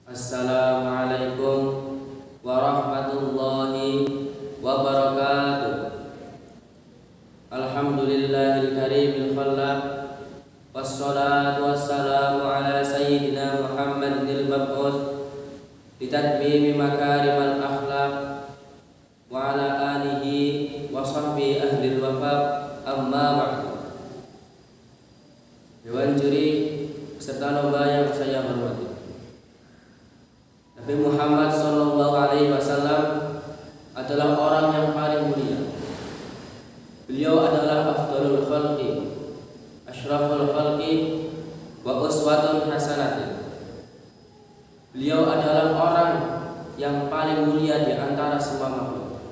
Assalamualaikum warahmatullahi wabarakatuh. Alhamdulillahil karimil khallaq, wassalatu wassalamu ala sayyidina Muhammadil mab'uts bitatmimi makarimal akhlaq wa ala alihi wa sahbihi ahlil wafaq. Amma ba'du. Dewan juri peserta lomba yang saya hormati, Nabi Muhammad SAW adalah orang yang paling mulia. Beliau adalah afdalul khalqi, asyraful khalqi, wa uswatun hasanatin. Beliau adalah orang yang paling mulia di antara semua makhluk.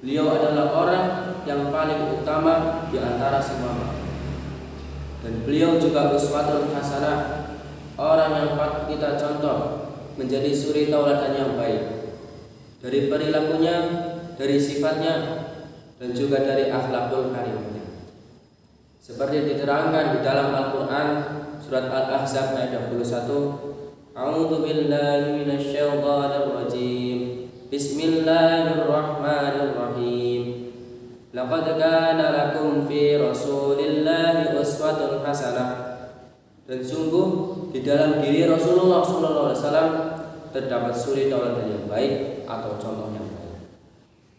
Beliau adalah orang yang paling utama di antara semua makhluk. Dan beliau juga uswatun hasanah, orang yang patut kita contoh, menjadi suri tauladan yang baik dari perilakunya, dari sifatnya, dan juga dari akhlakul karimahnya. Seperti diterangkan di dalam Al-Quran surat Al-Ahzab ayat 21, A'udzu billahi minasyaitonir rajim. Bismillahirrahmanirrahim. Laqad kana lakum fi Rasulillahi uswatun hasanah. Dan sungguh di dalam diri Rasulullah SAW terdapat suri tauladan yang baik atau contoh yang baik.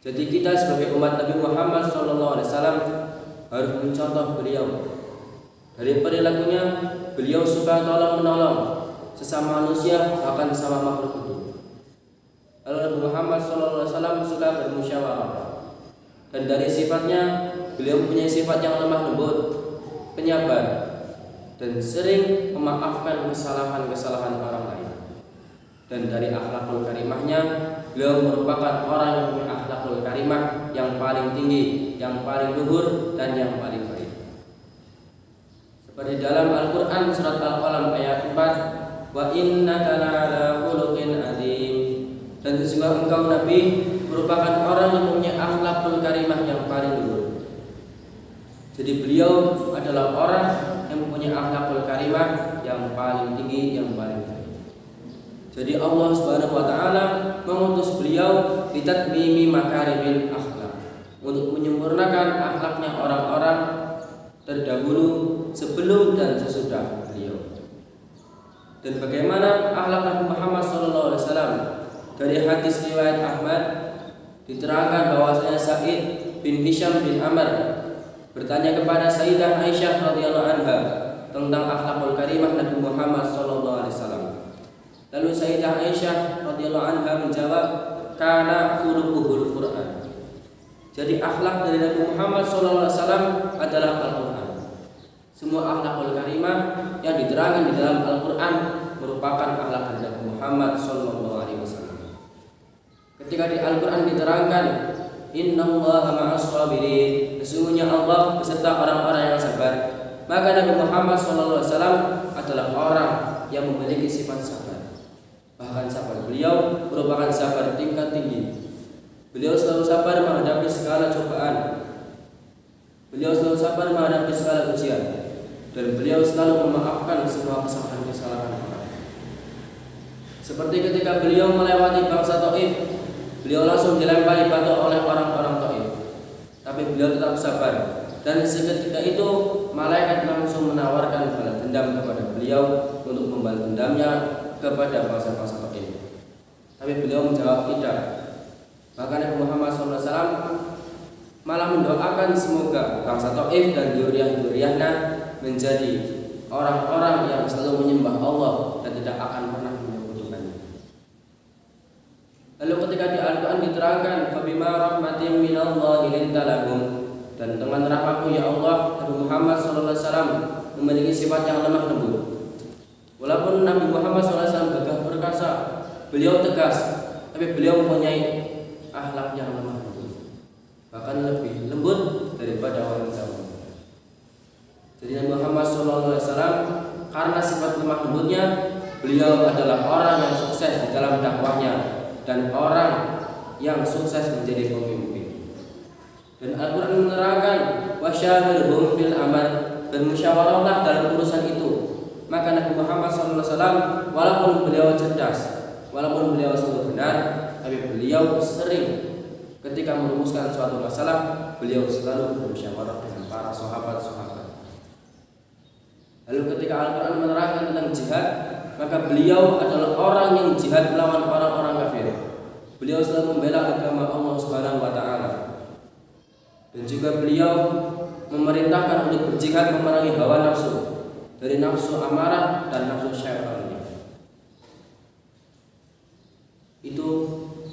Jadi kita sebagai umat Nabi Muhammad SAW harus mencontoh beliau. Dari perilakunya, beliau suka tolong menolong sesama manusia, bahkan sesama makhluk hidup. Lalu Nabi Muhammad SAW suka bermusyawarah. Dan dari sifatnya, beliau mempunyai sifat yang lemah lembut, penyabar, dan sering memaafkan kesalahan-kesalahan orang lain. Dan dari akhlakul karimahnya, beliau merupakan orang yang punya akhlakul karimah yang paling tinggi, yang paling luhur, dan yang paling baik. Seperti dalam Al-Quran surat Al-Qalam ayat 4, wa innaka la'ala khuluqin adzim. Dan sesungguhnya engkau Nabi merupakan orang yang punya akhlakul karimah yang paling luhur. Jadi beliau adalah orang yang mempunyai akhlakul karimah yang paling tinggi, yang paling baik. Jadi Allah Subhanahu wa taala mengutus beliau bitatmimi makarimil akhlak, untuk menyempurnakan akhlaknya orang-orang terdahulu, sebelum dan sesudah beliau. Dan bagaimana akhlak Nabi Muhammad SAW? Dari hadis riwayat Ahmad diterangkan bahwasanya Sa'id bin Hisham bin Amr bertanya kepada Sayyidah Aisyah radhiyallahu anha tentang akhlakul karimah Nabi Muhammad SAW. Lalu Sayyidah Aisyah radhiyallahu anha menjawab, kana khuluquhul Quran. Jadi akhlak dari Nabi Muhammad SAW adalah Al-Quran. Semua akhlakul karimah yang diterangkan di dalam Al-Quran merupakan akhlak dari Nabi Muhammad SAW. Ketika di Al-Quran diterangkan, innallaha ma'as sabirin, sesungguhnya Allah beserta orang-orang yang sabar, maka Nabi Muhammad SAW adalah orang yang memiliki sifat sabar. Bahkan sabar beliau merupakan sabar tingkat tinggi. Beliau selalu sabar menghadapi segala cobaan. Beliau selalu sabar menghadapi segala ujian. Dan beliau selalu memaafkan semua kesalahan-kesalahan orang. Seperti ketika beliau melewati bangsa Taif, beliau langsung dilempari batu oleh orang-orang Taif, tapi beliau tetap sabar. Dan seketika itu malaikat langsung menawarkan balas dendam kepada beliau untuk membalas dendamnya kepada bangsa-bangsa Taif. Tapi beliau menjawab tidak. Maka Nabi Muhammad SAW malah mendoakan semoga bangsa Taif dan dzurriyyah-dzurriyyahnya menjadi orang-orang yang selalu menyembah Allah dan tidak akan pernah menyekutukannya. Lalu ketika di Al-Quran diterangkan, fabima rahmatin minallahi linta lahum, dan dengan rahmatmu ya Allah, Nabi Muhammad SAW memiliki sifat yang lemah lembut. Walaupun Nabi Muhammad SAW gagah perkasa, beliau tegas, tapi beliau mempunyai akhlak yang lemah lembut, bahkan lebih lembut daripada wanita. Jadi Nabi Muhammad SAW karena sifat lemah lembutnya, beliau adalah orang yang sukses di dalam dakwahnya dan orang yang sukses menjadi pemimpin. Dan Al-Quran menerangkan wasyawirhum fil amr, dan musyawarahlah dalam urusan itu. Maka Nabi Muhammad SAW walaupun beliau cerdas, walaupun beliau selalu benar, tapi beliau sering ketika merumuskan suatu masalah, beliau selalu bermusyawarah dengan para sahabat-sahabat. Lalu ketika Al-Quran menerangkan tentang jihad, maka beliau adalah orang yang jihad melawan orang-orang kafir. Beliau selalu membela agama Allah Subhanahu wa taala. Dan juga beliau memerintahkan untuk berjihad memerangi hawa nafsu, dari nafsu amarah dan nafsu syaitan. Itu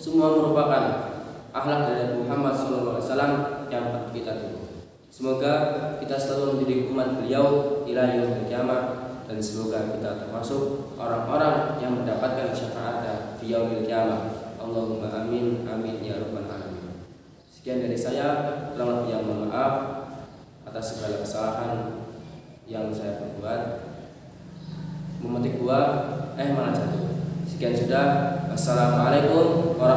semua merupakan akhlak dari Muhammad SAW yang patut kita tiru. Semoga kita selalu menjadi umat beliau ila yaumil qiyamah, dan semoga kita termasuk orang-orang yang mendapatkan syafaat di yaumil qiyamah. Allahumma amin amin ya rabbal alamin. Sekian dari saya, kurang lebih mohon maaf atas segala kesalahan yang saya perbuat. Memetik buah malah jatuh. Sekian sudah. Assalamualaikum warahmatullahi wabarakatuh.